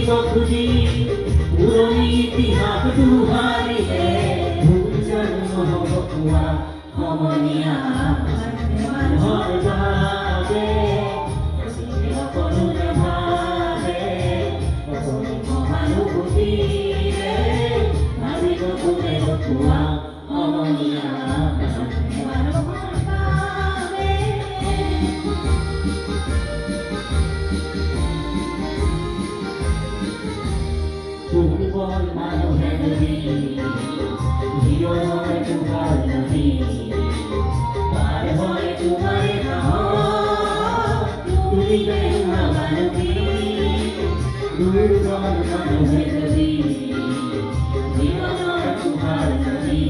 তো খুঁজি পুরনি ইতিহাস দুহারি হে ভুল জন্ম হবুয়া সমনীয়া ঘর ভাবে সকলো ভাবে মহানুভূতি ভাবিব কোনে হবুয়া সমনীয়া Tumpon মানুহে নদী জীৱনৰ তোমাৰ নদী পাৰ হয় তোমাৰ নাম তুলিবে মানৱী দুৰ্গম মানুহে নদী জীৱনৰ তোমাৰ নদী